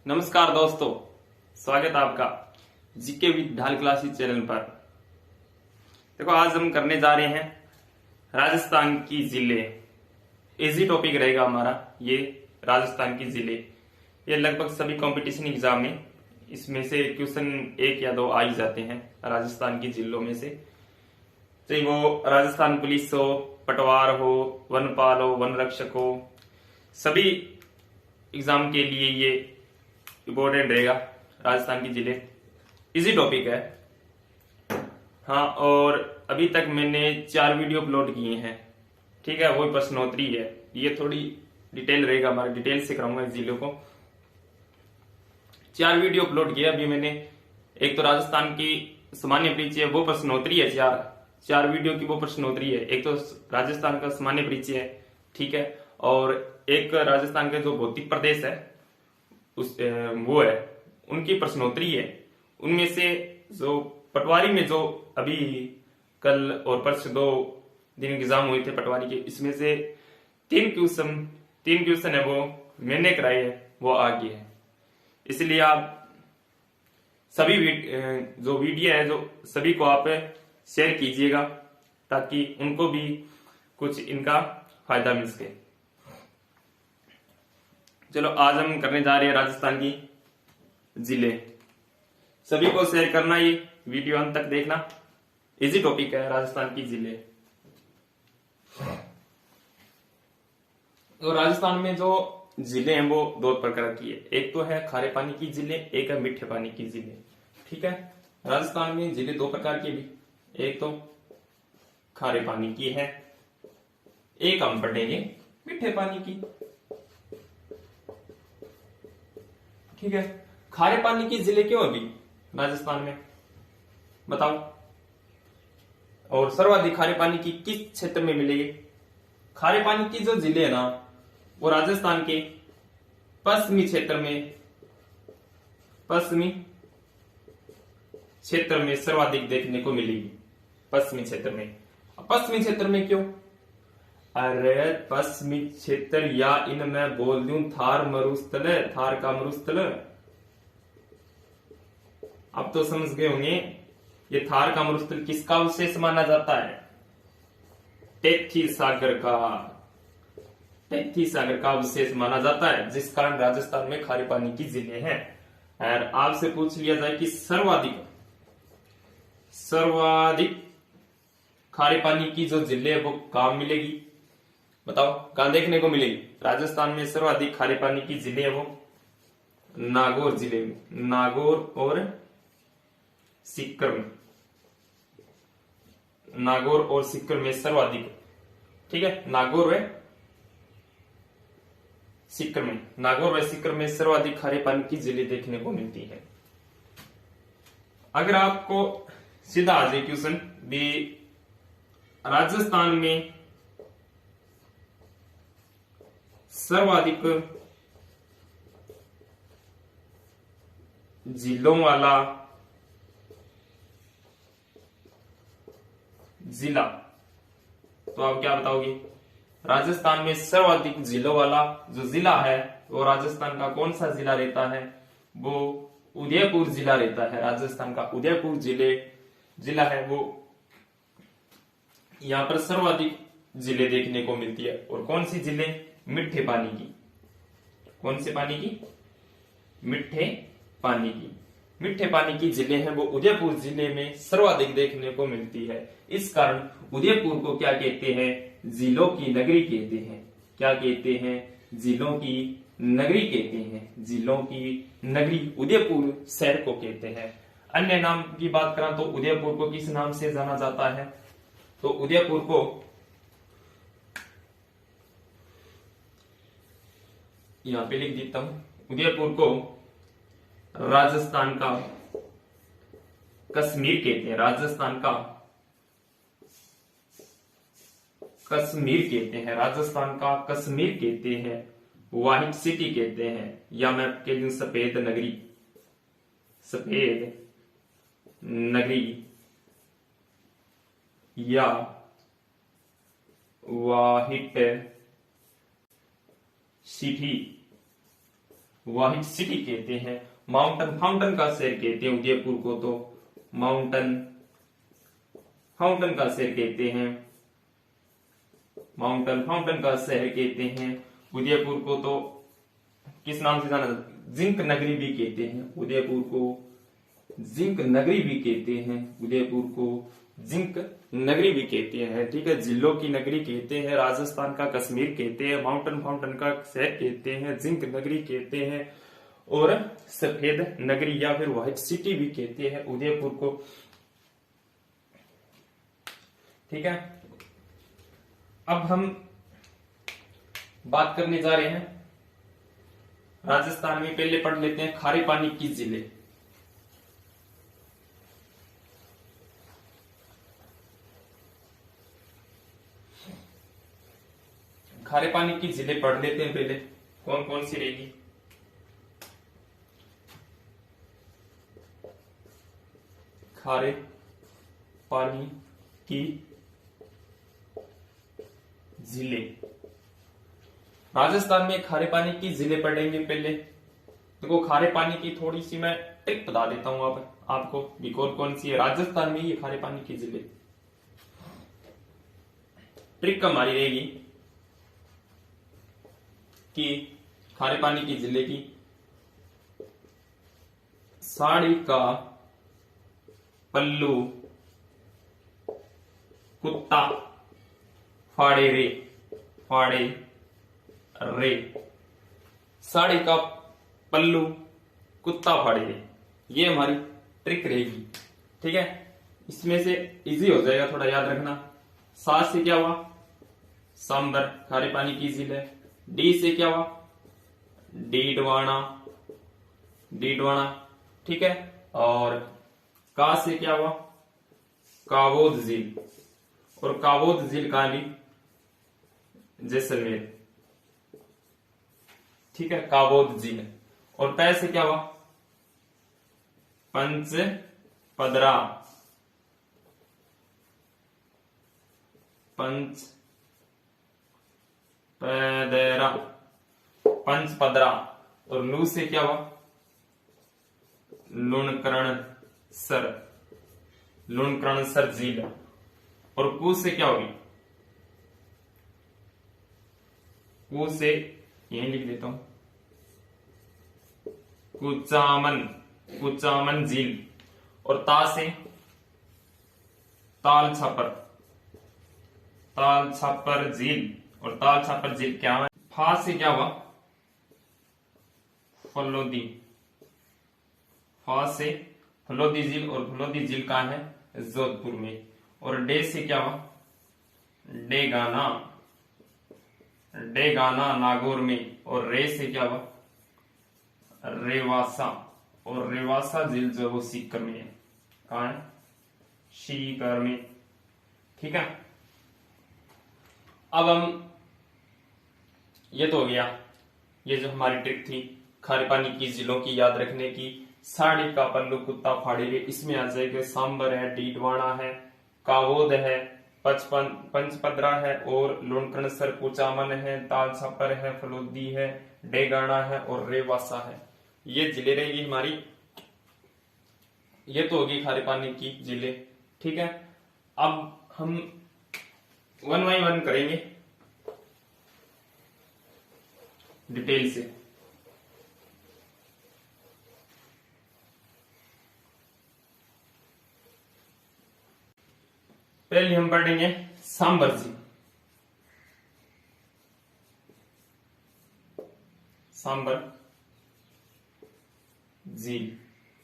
नमस्कार दोस्तों, स्वागत है आपका जीके विद ढाल क्लासेस चैनल पर। देखो, आज हम करने जा रहे हैं राजस्थान की जिले। इजी टॉपिक रहेगा हमारा ये राजस्थान की जिले। ये लगभग सभी कंपटीशन एग्जाम में इसमें से क्वेश्चन एक या दो आ ही जाते हैं राजस्थान की जिलों में से। चाहे वो राजस्थान पुलिस हो, पटवार हो, वनपाल हो, वन रक्षक हो, सभी एग्जाम के लिए ये इम्पोर्टेंट रहेगा। राजस्थान की जिले इजी टॉपिक है। हाँ, और अभी तक मैंने 4 वीडियो अपलोड किए हैं, ठीक है। वो प्रश्नोत्तरी है, ये थोड़ी डिटेल रहेगा, हमारा डिटेल से कराऊंगा इस जिले को। 4 वीडियो अपलोड किया अभी मैंने। एक तो राजस्थान की सामान्य परिचय, वो प्रश्नोत्तरी है। चार वीडियो की वो प्रश्नोत्तरी है। एक तो राजस्थान का सामान्य परिचय है, ठीक है, और एक राजस्थान के जो भौतिक प्रदेश है उस वो है, उनकी प्रश्नोत्तरी है। उनमें से जो पटवारी में जो अभी कल और परसों 2 दिन एग्जाम हुए थे पटवारी के, इसमें से 3 क्वेश्चन है वो मैंने कराए है, वो आ गए हैं। इसलिए आप सभी जो वीडियो है जो सभी को आप शेयर कीजिएगा ताकि उनको भी कुछ इनका फायदा मिल सके। चलो, आज हम करने जा रहे हैं राजस्थान की जिले। सभी को शेयर करना, ये वीडियो अंत तक देखना। इजी टॉपिक है राजस्थान की जिले। तो राजस्थान में जो जिले हैं वो 2 प्रकार की है। एक तो है खारे पानी की जिले, एक है मीठे पानी की जिले, ठीक है। राजस्थान में जिले 2 प्रकार की भी, एक तो खारे पानी की है, एक हम पढ़ेंगे मीठे पानी की, ठीक है। खारे पानी की जिले क्यों अभी राजस्थान में, बताओ। और सर्वाधिक खारे पानी की किस क्षेत्र में मिलेगी? खारे पानी की जो जिले है ना, वो राजस्थान के पश्चिमी क्षेत्र में सर्वाधिक देखने को मिलेगी। पश्चिमी क्षेत्र में क्यों? अरे पश्चिमी क्षेत्र, या इनमें बोल दूं थार का मरुस्थल। अब तो समझ गए होंगे ये थार का मरुस्थल किसका अवशेष माना जाता है? टेथी सागर का अवशेष माना जाता है, जिस कारण राजस्थान में खारे पानी की जिले हैं। और आपसे पूछ लिया जाए कि सर्वाधिक खारे पानी की जो जिले है वो कहां मिलेगी, बताओ, कहां देखने को मिलेगी? राजस्थान में सर्वाधिक खारे पानी की जिले है वो नागौर जिले में, नागौर और सीकर में सर्वाधिक, ठीक है। नागौर व सीकर में सर्वाधिक खारे पानी की जिले देखने को मिलती है। अगर आपको सीधा आ जाए क्वेश्चन भी, राजस्थान में सर्वाधिक जिलों वाला जिला, तो आप क्या बताओगे? राजस्थान में सर्वाधिक जिलों वाला जो जिला है वो राजस्थान का कौन सा जिला रहता है? वो उदयपुर जिला रहता है। राजस्थान का उदयपुर जिला है वो, यहां पर सर्वाधिक जिले देखने को मिलती है। और कौन सी जिले? मीठे पानी की। कौन से पानी की? मीठे पानी की जिले हैं वो उदयपुर जिले में सर्वाधिक देखने को मिलती है। इस कारण उदयपुर को क्या कहते हैं? जिलों की नगरी कहते हैं। क्या कहते हैं? जिलों की नगरी कहते हैं। जिलों की नगरी उदयपुर शहर को कहते हैं। अन्य नाम की बात करें तो उदयपुर को किस नाम से जाना जाता है? तो उदयपुर को यहां पे लिख देता हूं। उदयपुर को राजस्थान का कश्मीर कहते हैं। राजस्थान का कश्मीर कहते हैं। व्हाइट सिटी कहते हैं, या मैं कह दूं सफेद नगरी या व्हाइट सिटी व्हाइट सिटी कहते हैं। माउंटेन फाउंटेन का शहर कहते हैं उदयपुर को, तो माउंटेन फाउंटेन का शहर कहते हैं, माउंटेन फाउंटेन का शहर कहते हैं उदयपुर को। तो किस नाम से जाना जाता है? जिंक नगरी भी कहते हैं उदयपुर को, जिंक नगरी भी कहते हैं उदयपुर को, जिंक नगरी भी कहते हैं। ठीक है, जिलों की नगरी कहते हैं, राजस्थान का कश्मीर कहते हैं, माउंटेन फाउंटेन का शहर कहते हैं, जिंक नगरी कहते हैं, और सफेद नगरी या फिर व्हाइट सिटी भी कहते हैं उदयपुर को। ठीक है, अब हम बात करने जा रहे हैं राजस्थान में। पहले पढ़ लेते हैं खारे पानी की जिले। खारे पानी की जिले पढ़ लेते हैं पहले, कौन कौन सी रहेगी। खारे पानी की जिले, राजस्थान में खारे पानी की जिले पढ़ेंगे पहले। देखो खारे पानी की थोड़ी सी मैं ट्रिक बता देता हूं अब आपको भी, कौन कौन सी है राजस्थान में ये खारे पानी की जिले। ट्रिक हमारी रहेगी कि खारे पानी की जिले की साड़ी का पल्लू कुत्ता फाड़े रे, फाड़े रे, साड़ी का पल्लू कुत्ता फाड़े रे, ये हमारी ट्रिक रहेगी। ठीक है, इसमें से इजी हो जाएगा थोड़ा याद रखना। सा से क्या हुआ? सांबर, खारे पानी की झील है। डी से क्या हुआ? डीडवाना, डीडवाना। ठीक है, और का से क्या हुआ? कावोद झील, और कावोद झील कहां भी? जैसलमेर। ठीक है, कावोद झील। और पै से क्या हुआ? पंच पदरा, पंच पदरा, पंच पदरा। और लू से क्या हुआ? लुणकरण सर, लुणकरण सर झील। और कू से क्या होगी? कू से यही लिख देता हूं, कुचामन, कुचामन झील। और ता से ताल छापर, ताल छापर झील। और ताल छापर झील क्या है? फा से क्या हुआ? फलोदी, फा से फलोदी झील। और फलोदी झील कहां है? जोधपुर में। और डे से क्या हुआ? डेगाना, डेगाना नागौर में। और रे से क्या हुआ? रेवासा। और रेवासा झील जो वो सीकर में है, कहा है? सीकर में। ठीक है, अब हम, ये तो हो गया, ये जो हमारी ट्रिक थी खारे पानी की जिलों की याद रखने की। साड़ी का पल्लू कुत्ता फाड़ी रे, इसमें आ जाएगा सांबर है, डीडवाना है, कावोद है, पचपन पंचपदरा है, और लुणकरणसर कुचामन है, ताल छापर है, फलोदी है, डेगाना है, और रेवासा है। ये जिले रहेगी हमारी। ये तो होगी खारे पानी की जिले। ठीक है, अब हम 1 बाय 1 करेंगे डिटेल से। पहले हम पढ़ेंगे सांबर झील। सांबर झील,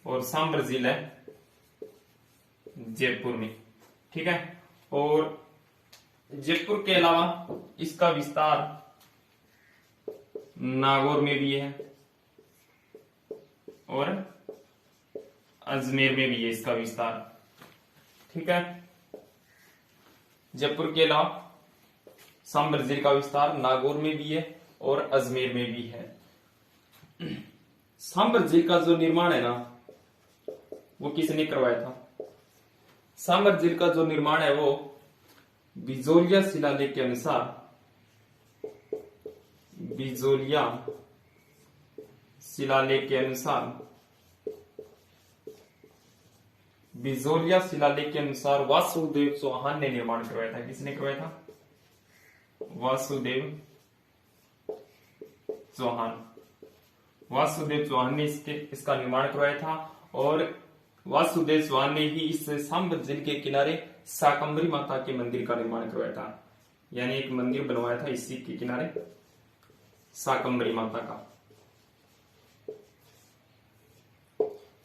और सांबर झील है जयपुर में। ठीक है, और जयपुर के अलावा इसका विस्तार नागौर में भी है और अजमेर में भी है इसका विस्तार। ठीक है, जयपुर के अलावा सांबर जिले का विस्तार नागौर में भी है और अजमेर में भी है। सांबर झील का जो निर्माण है ना, वो किसने करवाया था? सांबर झील का जो निर्माण है वो बिजोलिया शिलालेख के अनुसार, बिजोलिया शिलालेख के अनुसार, बिजोलिया शिलालेख के अनुसार वासुदेव चौहान ने निर्माण करवाया था। किसने करवाया था? वासुदेव चौहान। वासुदेव चौहान ने इसका निर्माण करवाया था और वासुदेव चौहान ने ही इस सांबर झील के किनारे शाकंभरी माता के मंदिर का निर्माण करवाया था। यानी एक मंदिर बनवाया था इसी के किनारे शाकंभरी माता का,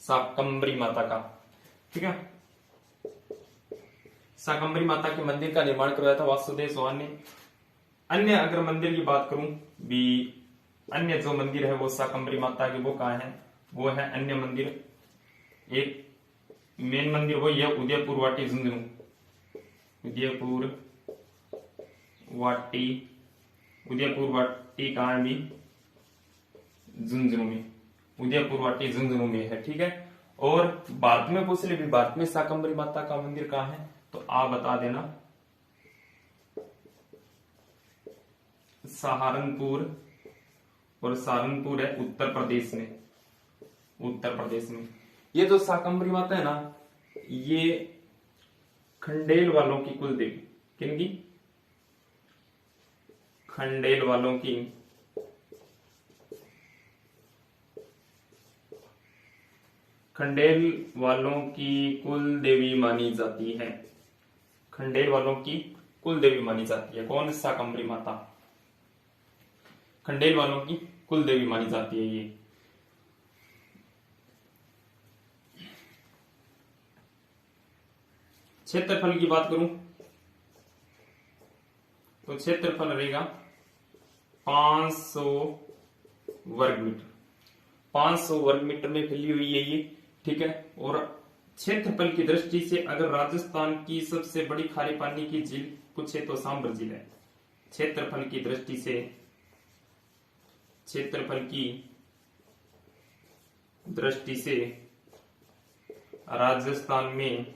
शाकंभरी माता का, ठीक है। शाकंभरी माता के मंदिर का निर्माण करवाया था वासुदेव चौहान ने। अन्य अगर मंदिर की बात करूं भी, अन्य जो मंदिर है वो शाकंभरी माता के, वो कहाँ है? वो है अन्य मंदिर। एक मेन मंदिर वो है उदयपुर वाटी झुंझुनू, उदयपुर वाटी, उदयपुर वाटी कहाँ है भी? झुंझुनू में, उदयपुर वाटी झुंझुनू में है, ठीक है। और भारत में पूछ ले भी, भारत में शाकंभरी माता का मंदिर कहाँ है? तो आप बता देना, सहारनपुर, और सहारनपुर है उत्तर प्रदेश में, उत्तर प्रदेश में। ये जो शाकंभरी माता है ना, ये खंडेल वालों की कुल देवी। किनकी? खंडेल वालों की खंडेल वालों की कुल देवी मानी जाती है। खंडेल वालों की कुल देवी मानी जाती है। कौन? शाकंभरी माता खंडेल वालों की कुल देवी मानी जाती है। ये क्षेत्रफल की बात करूं तो क्षेत्रफल रहेगा 500 वर्ग मीटर। 500 वर्ग मीटर में फैली हुई है ये, ठीक है। और क्षेत्रफल की दृष्टि से अगर राजस्थान की सबसे बड़ी खारे पानी की झील पूछे तो सांबर झील है। क्षेत्रफल की दृष्टि से, क्षेत्रफल की दृष्टि से राजस्थान में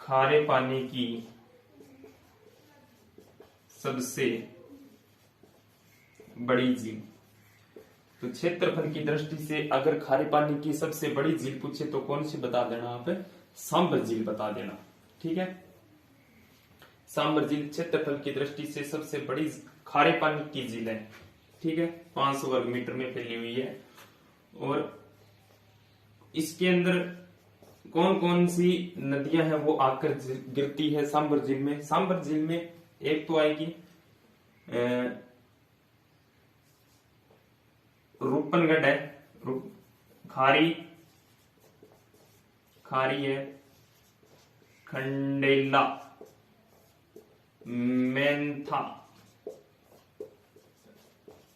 खारे पानी की सबसे बड़ी झील, तो क्षेत्रफल की दृष्टि से अगर खारे पानी की सबसे बड़ी झील पूछे तो कौन सी बता देना आप? सांबर झील बता देना, ठीक है। सांबर झील क्षेत्रफल की दृष्टि से सबसे बड़ी खारे पानी की झील है, ठीक है। 500 वर्ग मीटर में फैली हुई है। और इसके अंदर कौन कौन सी नदियां हैं वो आकर गिरती है सांबर झील में? सांबर झील में एक तो आएगी रूपनगढ़ है, खारी, खारी है, खंडेला, मेंथा,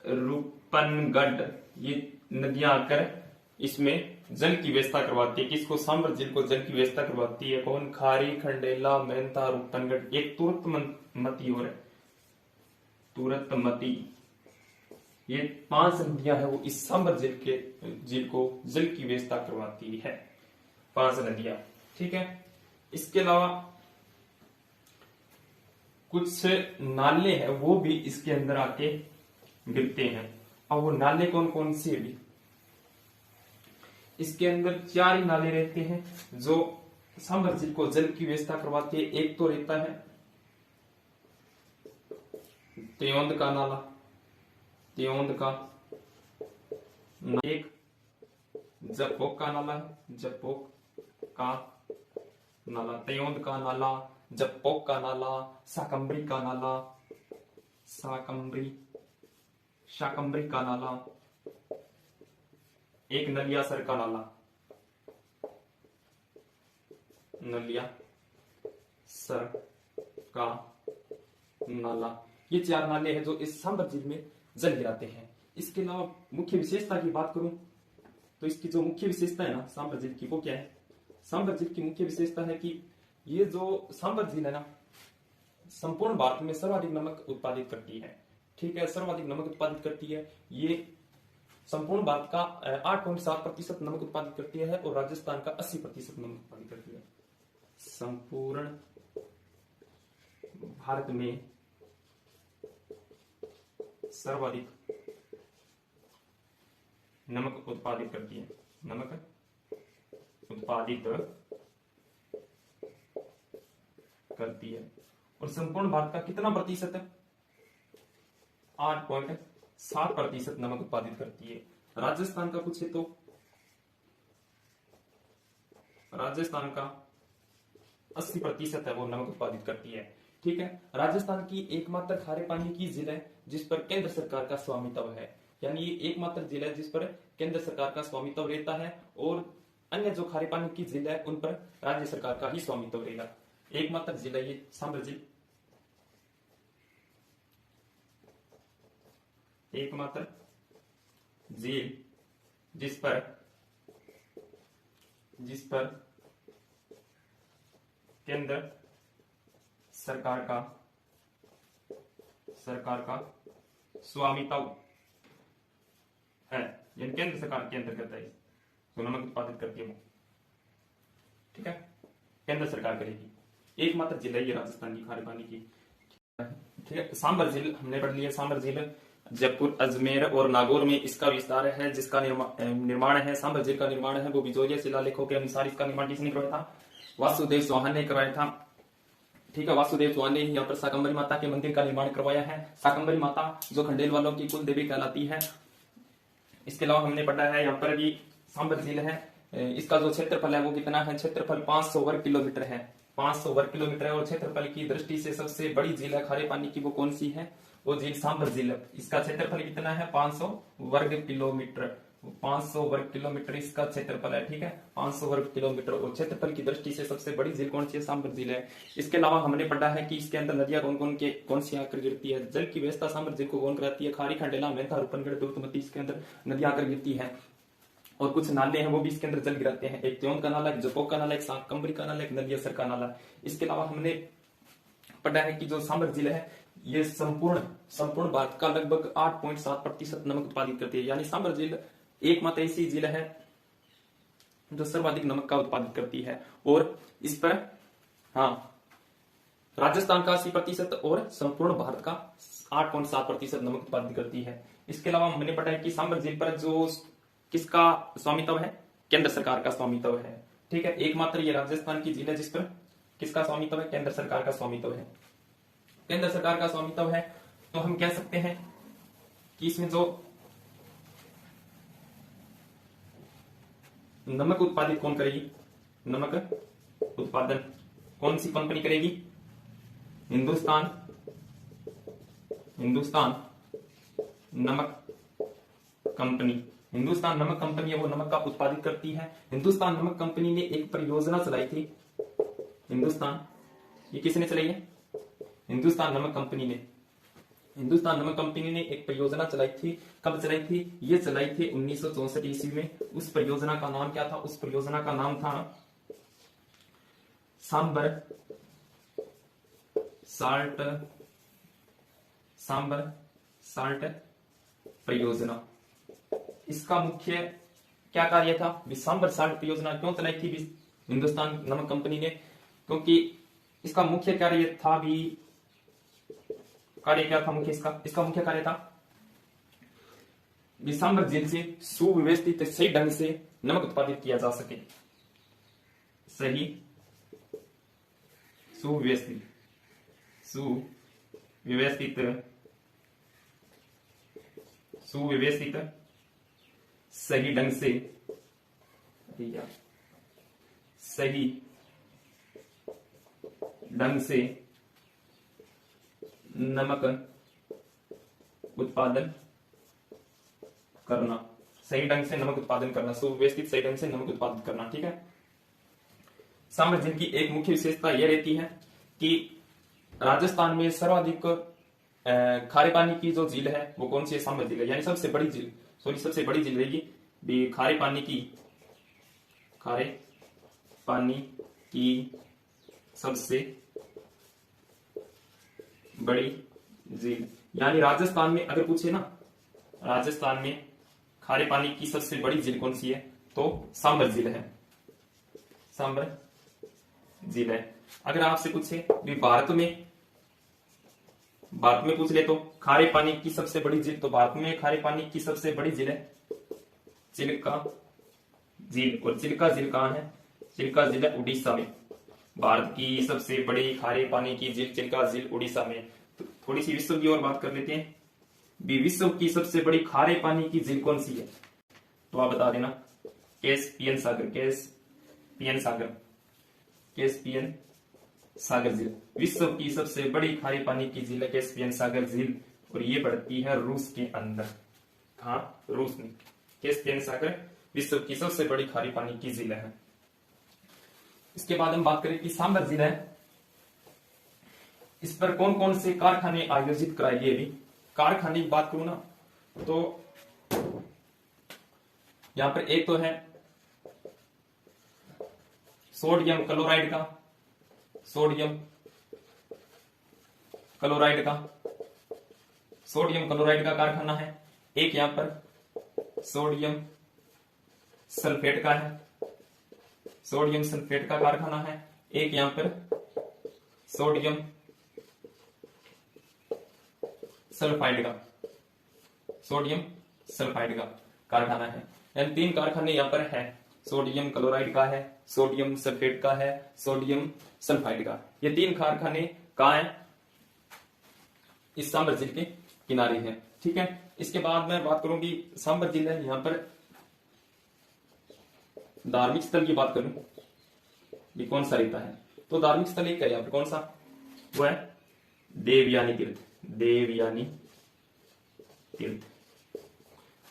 रूपनगढ़, ये नदियां आकर इसमें जल की व्यवस्था करवाती है। किसको? सांबर झील को जल की व्यवस्था करवाती है। कौन? खारी, खंडेला, मेंथा, रूपनगढ़। एक तुरतमती और है, तुरतमती। ये 5 नदियां है वो इस सांबर झील को जल की व्यवस्था करवाती है। 5 नदियां, ठीक है। इसके अलावा कुछ नाले हैं वो भी इसके अंदर आके गिरते हैं। और वो नाले कौन कौन से भी? इसके अंदर 4 ही नाले रहते हैं जो सांबर झील को जल की व्यवस्था करवाती है। एक तो रहता है त्योंद का नाला, त्योंद का, एक जपोक का नाला है, जपोक का नाला, त्योंद का नाला, जपोक का नाला, शाकंभरी का नाला, शाकंभरी का नाला, एक नलियासर का नाला, नलियासर का नाला। ये 4 नाले हैं जो इस सांबर झील में जल गिराते हैं। इसके अलावा मुख्य विशेषता की बात करूं तो इसकी जो मुख्य विशेषता है ना सांबर झील की, वो क्या है? सांबर झील की मुख्य विशेषता है कि ये जो सांबर झील है ना, संपूर्ण भारत में सर्वाधिक नमक उत्पादित करती है, ठीक है। सर्वाधिक नमक उत्पादित करती है। ये संपूर्ण भारत का 8.7% नमक उत्पादित करती है और राजस्थान का 80% नमक उत्पादित करती है। संपूर्ण भारत में सर्वाधिक नमक उत्पादित करती है, नमक उत्पादित करती है। और संपूर्ण भारत का कितना प्रतिशत है? 8.7% नमक उत्पादित करती है। राजस्थान का पूछे तो राजस्थान का 80% है वो नमक उत्पादित करती है। ठीक है, राजस्थान की एकमात्र खारे पानी की जिला है जिस पर केंद्र सरकार का स्वामित्व है, यानी ये एकमात्र जिला है जिस पर केंद्र सरकार का स्वामित्व रहता है, और अन्य जो खारे पानी की जिला है उन पर राज्य सरकार का ही स्वामित्व रहेगा। एकमात्र जिला ये सांभर जिला, एकमात्र झील जिस पर केंद्र सरकार का स्वामित्व है, यानी केंद्र सरकार के अंतर्गत है, तो नमक उत्पादित करती है वो। ठीक है, केंद्र सरकार करेगी। एकमात्र जिला ये राजस्थान की खारे पानी की। ठीक है, सांभर झील हमने पढ़ लिया। सांभर झील जयपुर, अजमेर और नागौर में इसका विस्तार है, जिसका निर्माण है, सांभर झील का निर्माण है वो बिजोरिया शिलालेखों के अनुसार इसका निर्माण किसने करवाया था? वासुदेव चौहान ने करवाया था। ठीक है, वासुदेव चौहान ने यहाँ पर शाकंभरी माता के मंदिर का निर्माण करवाया है। शाकंभरी माता जो खंडेल वालों की कुल देवी कहलाती है। इसके अलावा हमने पढ़ा है यहाँ पर भी सांभर झील है, इसका जो क्षेत्रफल है वो कितना है? क्षेत्रफल 500 वर्ग किलोमीटर है, 500 वर्ग किलोमीटर है। और क्षेत्रफल की दृष्टि से सबसे बड़ी झील है खारे पानी की, वो कौन सी है? वो झील सांभर झील। इसका क्षेत्रफल कितना है? 500 वर्ग किलोमीटर, 500 वर्ग किलोमीटर इसका क्षेत्रफल है। ठीक है, 500 वर्ग किलोमीटर। और क्षेत्रफल की दृष्टि से सबसे बड़ी झील कौन सी है? सांभर झील है। इसके अलावा हमने पढ़ा है कि इसके अंदर नदियां कौन सी आकर गिरती है? जल की व्यवस्था सांभर झील को कौन कराती है? खारी, खंडेला, मेहता, रूपनगढ़, दुर्गमती इसके अंदर नदियां आकर गिरती है। और कुछ नाले हैं वो भी इसके अंदर जल गिराते हैं, एक त्योन का नाला, एक जपोक का नाला, एक शाकंभरी का नाला, एक नदियासर का नाला। इसके अलावा हमने पढ़ा है कि जो सांभर झील है ये संपूर्ण भारत का लगभग 8.7% नमक उत्पादित करती है, यानी सांभर झील एकमात्र ऐसी झील है जो सर्वाधिक नमक का उत्पादित करती है। और इस पर राजस्थान का 80% और संपूर्ण भारत का 8.7% नमक उत्पादित करती है। इसके अलावा हमने पढ़ा है कि सांभर झील पर जो किसका स्वामित्व है? केंद्र सरकार का स्वामित्व है। ठीक है, एकमात्र ये राजस्थान की झील है जिस पर किसका स्वामित्व है? केंद्र सरकार का स्वामित्व है। केंद्र सरकार का स्वामित्व है तो हम कह सकते हैं कि इसमें जो नमक उत्पादित कौन करेगी? नमक उत्पादन कौन सी कंपनी करेगी? हिंदुस्तान नमक कंपनी। हिंदुस्तान नमक कंपनी है वो नमक का उत्पादित करती है। हिंदुस्तान नमक कंपनी ने एक परियोजना चलाई थी। ये किसने चलाई है? हिंदुस्तान नमक कंपनी ने एक परियोजना चलाई थी। कब चलाई थी? ये चलाई थी 1964 ईस्वी में। उस परियोजना का नाम क्या था? उस परियोजना का नाम था सांभर साल्ट परियोजना। इसका मुख्य क्या कार्य था? सांभर साल्ट परियोजना क्यों चलाई थी हिंदुस्तान नमक कंपनी ने? क्योंकि इसका मुख्य कार्य था क्या था इसका मुख्य कार्य था सांभर झील से सुव्यवस्थित सही ढंग से नमक उत्पादित किया जा सके। सुव्यवस्थित सही ढंग से नमक उत्पादन करना, सुव्यवस्थित सही ढंग से नमक उत्पादन करना। ठीक है, सांभर झील की एक मुख्य विशेषता यह रहती है कि राजस्थान में सर्वाधिक खारे पानी की जो झील है वो कौन सी है? सांभर झील है, यानी सबसे बड़ी झील रहेगी खारे पानी की सबसे बड़ी झील। यानी राजस्थान में अगर पूछे ना, राजस्थान में खारे पानी की सबसे बड़ी झील कौन सी है? तो सांभर झील है। अगर आपसे पूछे भारत में भारत में पूछ ले तो खारे पानी की सबसे बड़ी झील, तो भारत में खारे पानी की सबसे बड़ी झील है चिल्का झील। और चिल्का झील कहाँ है? चिल्का झील है उड़ीसा में। भारत की सबसे बड़ी खारे पानी की झील चिल्का झील उड़ीसा में। तो थोड़ी सी विश्व की और बात कर लेते हैं। विश्व की सबसे बड़ी खारे पानी की झील कौन सी है? तो आप बता देना। कैस्पियन सागर, कैस्पियन सागर, कैस्पियन सागर झील विश्व की सबसे बड़ी खारे पानी की झील है कैस्पियन सागर झील। और ये पड़ती है रूस के अंदर। हाँ, रूस में कैस्पियन सागर विश्व की सबसे बड़ी खारे पानी की झील है। इसके बाद हम बात करें कि सांबर झील है, इस पर कौन कौन से कारखाने आयोजित कराए गए? अभी कारखाने की बात करूं ना तो यहां पर एक तो है सोडियम क्लोराइड का, सोडियम क्लोराइड का, सोडियम क्लोराइड का कारखाना है। एक यहां पर सोडियम सल्फेट का है, सोडियम सल्फेट का कारखाना है। एक यहां पर सोडियम सल्फाइड का, सोडियम सल्फाइड का कारखाना है। यानी 3 कारखाने यहां पर है। सोडियम क्लोराइड का है, सोडियम सल्फेट का है, सोडियम सल्फाइड का। ये 3 कारखाने कहां हैं? इस सांबर झील के किनारे हैं। ठीक है। इसके बाद मैं बात करूं कि सांबर झील है, यहां पर धार्मिक स्थल की बात करूं, ये कौन सा रहता है? तो धार्मिक स्थल एक है यहाँ पर, कौन सा? वो है देवयानी तीर्थ, देवयानी तीर्थ,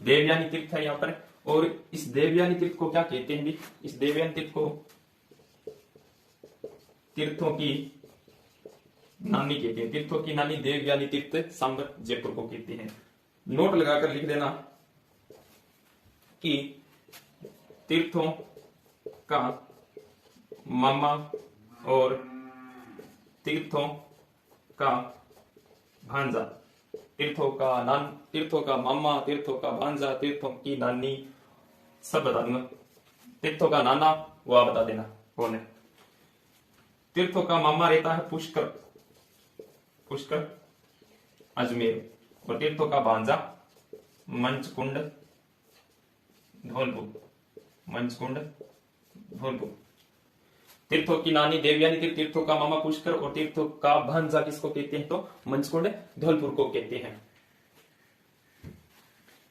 देवयानी तीर्थ है यहाँ पर। और इस देवयानी तीर्थ को क्या कहते हैं भी? इस देवयानी तीर्थ को तीर्थों की नानी कहते हैं। तीर्थों की नानी देवयानी तीर्थ सांबर जयपुर को कहते हैं। नोट लगाकर लिख देना कि तीर्थों का मामा और तीर्थों का भांजा, तीर्थों का मामा, तीर्थों का भांजा, तीर्थों की नानी, सब बता दूंगा। तीर्थों का नाना वो आप बता देना कौन है। तीर्थों का मामा रहता है पुष्कर, पुष्कर अजमेर। और तीर्थों का भांजा मंचकुंड धौलपुर, मंचकुंड धौलपुर। तीर्थों की नानी देवयानी तीर्थ, तीर्थों का मामा पुष्कर और तीर्थों का भांजा किसको कहते हैं? तो मंचकुंड धौलपुर को कहते हैं।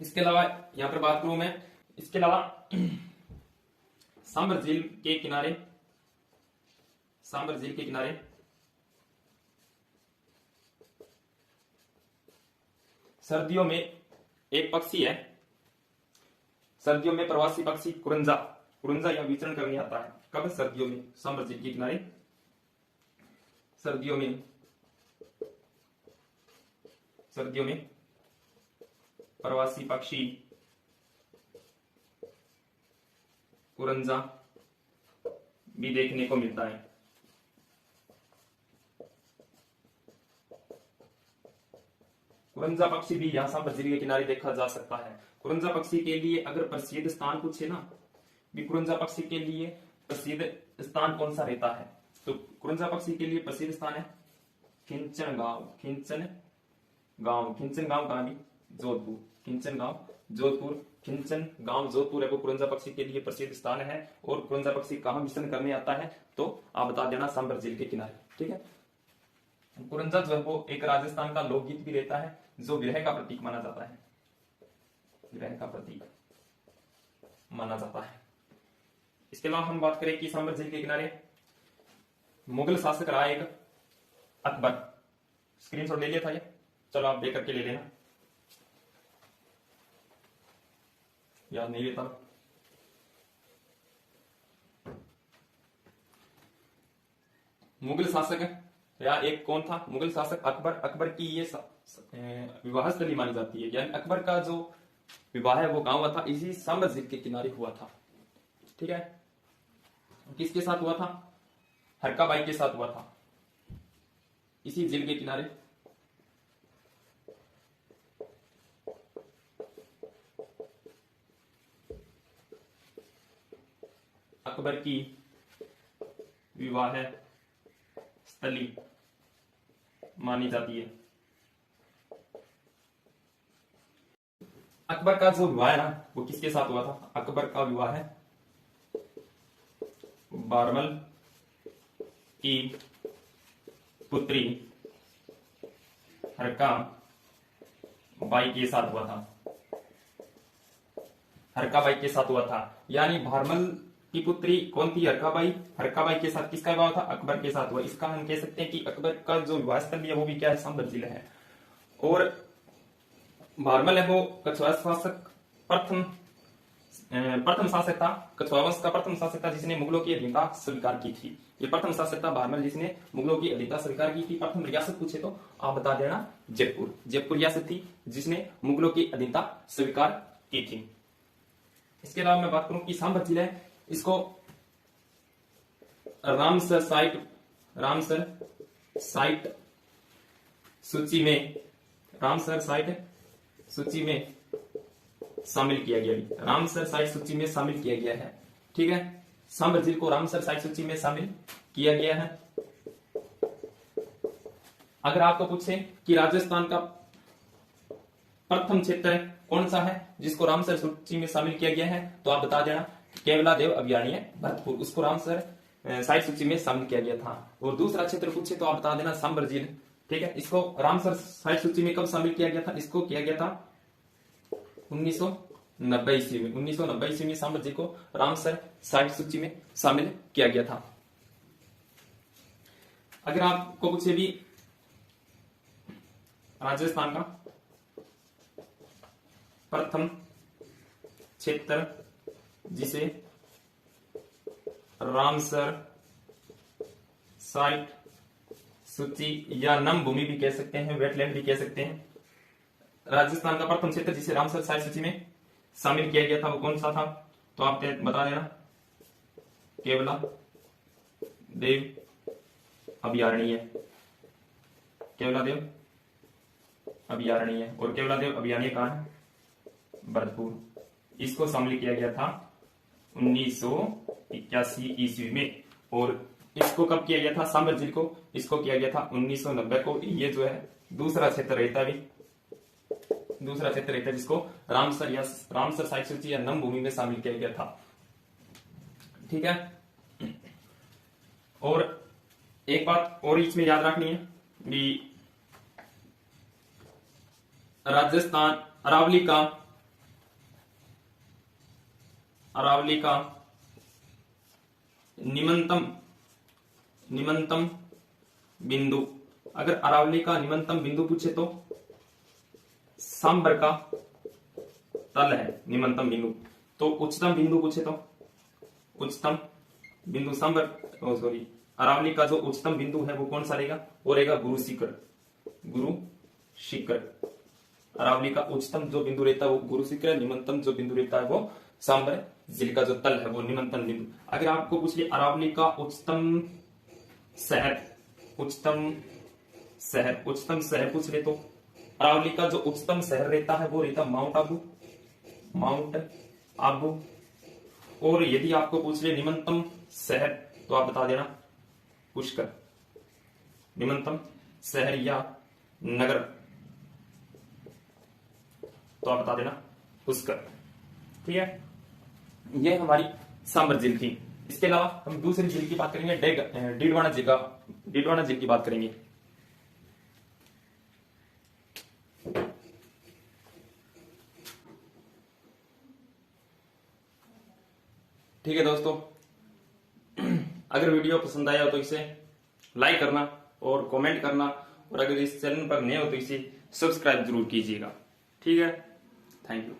इसके अलावा यहां पर बात करूं मैं, इसके अलावा सांबर झील के किनारे, सांबर झील के किनारे सर्दियों में एक पक्षी है, सर्दियों में प्रवासी पक्षी कुरंजा, कुरंजा यहां विचरण करने आता है। कब? सर्दियों में, सांबर झील के किनारे सर्दियों में, सर्दियों में प्रवासी पक्षी कुरंजा भी देखने को मिलता है। कुरंजा पक्षी भी यहां सांबर झील के किनारे देखा जा सकता है। कुरंजा पक्षी के लिए अगर प्रसिद्ध स्थान पूछे ना, भी कुरंजा पक्षी के लिए प्रसिद्ध स्थान कौन सा रहता है? तो कुरंजा पक्षी के लिए प्रसिद्ध स्थान है खिंचन गांव, खिंचन गांव, खिंचन गांव कहां भी? जोधपुर, खिंचन गांव जोधपुर, खिंचन गांव जोधपुर है वो कुरंजा पक्षी के लिए प्रसिद्ध स्थान है। और कुरंजा पक्षी कहां विचरण करने आता है? तो आप बता देना सांबर झील के किनारे। ठीक है। कुरंजा जो है वो एक राजस्थान का लोकगीत भी रहता है जो विरह का प्रतीक माना जाता है, विरह का प्रतीक माना जाता है। इसके अलावा हम बात करें कि सांबर झील के किनारे मुगल शासक रहा एक अकबर। स्क्रीनशॉट ले लिया था ये, चलो आप देख करके ले लेना, याद नहीं लेता। मुगल शासक या एक कौन था? मुगल शासक अकबर। अकबर की ये विवाह स्थली मानी जाती है, यानी अकबर का जो विवाह है वो कहां हुआ था? इसी सांबर झील के किनारे हुआ था। ठीक है। किसके साथ हुआ था? हरकाबाई के साथ हुआ था, इसी झील के किनारे। अकबर की विवाह स्थली मानी जाती है, अकबर का जो विवाह है ना वो किसके साथ हुआ था? अकबर का विवाह है बारमल की पुत्री हरका बाई के साथ हुआ था। हरका बाई के साथ हुआ था, यानी भारमल की पुत्री कौन थी? हरकाबाई। हरकाबाई के साथ किसका विवाह था? अकबर के साथ हुआ। इसका हम कह सकते हैं कि अकबर का जो विवाह स्थल है वो भी क्या है? सांबर जिला है। और भारमल है वो कछवाहा शासक प्रथम शासक था, कछवाहा वंश का प्रथम शासक था जिसने मुगलों की अधीनता स्वीकार की थी। ये प्रथम शासक था भारमल जिसने मुगलों की अधीनता स्वीकार की थी। प्रथम रियासत पूछे तो आप बता देना जयपुर। जयपुर रियासत थी जिसने मुगलों की अधीनता स्वीकार की थी। इसके अलावा मैं बात करूं कि सांभर जिला है, इसको रामसर साइट सूची में रामसर साइट सूची में शामिल किया गया। रामसर साइट सूची में शामिल किया गया है। ठीक है, सांभर जिले को रामसर साइट सूची में शामिल किया गया है। अगर आपको पूछे कि राजस्थान का प्रथम क्षेत्र कौन सा है जिसको रामसर सूची में शामिल किया गया है, तो आप बता देना केवलादेव अभयारण्य भरतपुर, उसको रामसर साइट सूची में शामिल किया गया था। और दूसरा क्षेत्र पूछे तो आप बता देना सांभर झील। ठीक है, इसको रामसर साइट सूची में कब शामिल किया गया था? इसको किया गया था 1990 ईस्वी में। 1990 ईस्वी में सांभर झील को रामसर साइट सूची में शामिल किया गया था। अगर आपको पूछे भी राजस्थान का प्रथम क्षेत्र जिसे रामसर साइट सूची या नम भूमि भी कह सकते हैं, वेटलैंड भी कह सकते हैं, राजस्थान का प्रथम क्षेत्र जिसे रामसर साइट सूची में शामिल किया गया था वो कौन सा था? तो आप बता देना केवला देव अभयारण्य। केवलादेव अभयारण्य, और केवलादेव अभयारण्य कहां है? भरतपुर। इसको शामिल किया गया था 1981 ईस्वी में। और इसको कब किया गया था? सांभर झील को इसको किया गया था 1990 को। ये जो है दूसरा क्षेत्र रहता है, दूसरा क्षेत्र रहता है जिसको रामसर साइट सूची या नम भूमि में शामिल किया गया था। ठीक है, और एक बात और इसमें याद रखनी है कि राजस्थान अरावली का निम्नतम बिंदु, अगर अरावली का निम्नतम बिंदु पूछे तो सांभर का तल है निम्नतम बिंदु। तो उच्चतम बिंदु पूछे तो उच्चतम बिंदु सॉरी अरावली का जो उच्चतम बिंदु है वो कौन सा रहेगा? वो रहेगा गुरु शिखर। अरावली का उच्चतम जो बिंदु रहता है वो गुरु शिखर, निम्नतम जो बिंदु रहता है वो सांभर जिले का जो तल है वो निम्नतम बिंदु। अगर आपको पूछ लिया अरावली का उच्चतम शहर पूछ ले तो अरावली का जो उच्चतम शहर रहता है वो रहता माउंट आबू। और यदि आपको पूछ ले निम्नतम शहर तो आप बता देना पुष्कर। निम्नतम शहर या नगर तो आप बता देना पुष्कर। ठीक है, ये हमारी सांभर झील थी। इसके अलावा हम दूसरी झील की बात करेंगे, डीडवाना झील की बात करेंगे। ठीक है दोस्तों, अगर वीडियो पसंद आया हो तो इसे लाइक करना और कमेंट करना, और अगर इस चैनल पर नए हो तो इसे सब्सक्राइब जरूर कीजिएगा। ठीक है, थैंक यू।